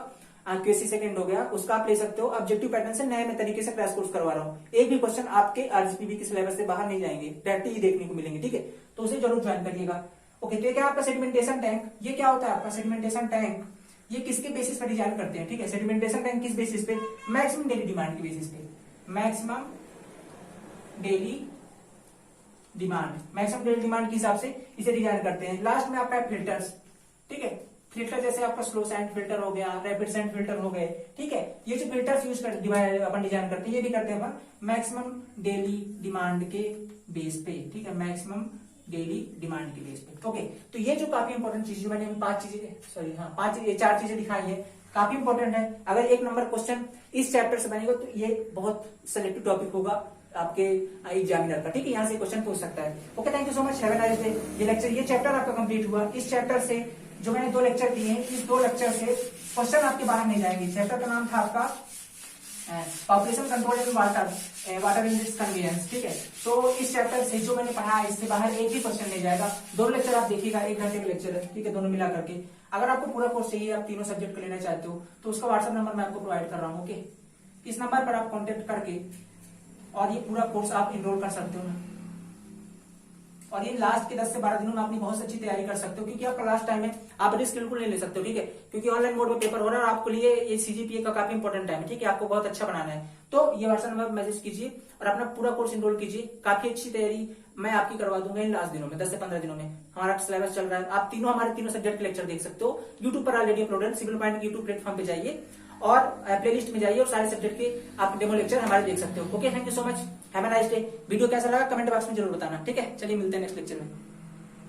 क्यूएससी सेकंड हो गया, उसका आप ले सकते हो। ऑब्जेक्टिव पैटर्न से नए में तरीके से क्रैश कोर्स करवा रहा हूँ। एक भी क्वेश्चन आपके आरजीपीवी के सिलेबस से बाहर नहीं जाएंगे, डायरेक्टली ही देखने को मिलेंगे, ठीक है। तो उसे जरूर ज्वाइन करिएगा। ओके, तो ये क्या आपका सेडिमेंटेशन टैंक, ये क्या होता है आपका सेडिमेंटेशन टैंक, ये किसके बेसिस पर डिजाइन करते हैं, ठीक है। सेडिमेंटेशन टैंक किस बेसिस पे, मैक्सिमम डेली डिमांड के बेसिस पे, maximum daily demand, maximum daily demand के हिसाब से इसे डिजाइन करते हैं। लास्ट में आपका फिल्टर्स, ठीक है। फिल्टर जैसे आपका स्लो सैंड फिल्टर हो गया, रैपिड सैंड फिल्टर हो गए, ठीक है। ये जो फिल्टर्स यूज कर अपन डिजाइन करते हैं, ये भी करते हैं अपन मैक्सिमम डेली डिमांड के बेस पे, ठीक है, मैक्सिमम डेली डिमांड के बेस पे। ओके, तो ये जो काफी इंपॉर्टेंट चीज, मैंने 4 चीजें दिखाई है, काफी इंपॉर्टेंट है। अगर 1 नंबर क्वेश्चन इस चैप्टर से बनेगा तो ये बहुत सिलेक्टिव टॉपिक होगा आपके एग्जामिनर का, ठीक है। यहाँ से क्वेश्चन पूछ सकता है। Okay, thank you so much, have a nice day. ये लेक्चर, ये चैप्टर आपका कंप्लीट हुआ। इस चैप्टर से जो मैंने 2 लेक्चर दिए हैं, इस 2 लेक्चर से क्वेश्चन आपके बाहर नहीं जाएंगे। चैप्टर का नाम था आपका population control and water in this convenience, ठीक है। तो इस चैप्टर से जो मैंने पढ़ा है, इससे बाहर एक भी क्वेश्चन नहीं जाएगा। 2 लेक्चर आप देखिएगा, 1 घंटे का लेक्चर है, ठीक है, दोनों मिला करके। अगर आपको पूरा कोर्स चाहिए, आप तीनों सब्जेक्ट को लेना चाहते हो, तो उसका व्हाट्सएप नंबर मैं आपको प्रोवाइड कर रहा हूँ। ओके, इस नंबर पर आप कॉन्टेक्ट करके और ये पूरा कोर्स आप इनरोल कर सकते हो। और ये लास्ट के 10 से 12 दिनों में अपनी बहुत अच्छी तैयारी कर सकते हो, क्योंकि आपका लास्ट टाइम है, आप रिस्क बिल्कुल नहीं ले सकते हो, ठीक है। क्योंकि ऑनलाइन मोड में पेपर हो रहा है और आपके लिए ये सीजीपीए का काफी इंपॉर्टेंट टाइम है, ठीक है। आपको बहुत अच्छा बनाना है, तो ये व्हाट्सएप नंबर मैसेज कीजिए और अपना पूरा कोर्स इनरोल कीजिए। काफी अच्छी तैयारी मैं आपकी करवा दूंगा इन लास्ट दिनों में, 10 से 15 दिनों में। हमारा सिलेबस चल रहा है, आप हमारे तीनों सब्जेक्ट के लेक्चर देख सकते हो। यूट्यूब पर already uploaded, Civil Point YouTube platform पे जाइए और प्लेलिस्ट में जाइए और सारे सब्जेक्ट के आप डेमो लेक्चर हमारे देख सकते हो। Okay, thank you so much, have a nice day. Video कैसा लगा कमेंट बॉक्स में जरूर बताना, ठीक है। चलिए मिलते हैं नेक्स्ट लेक्चर में।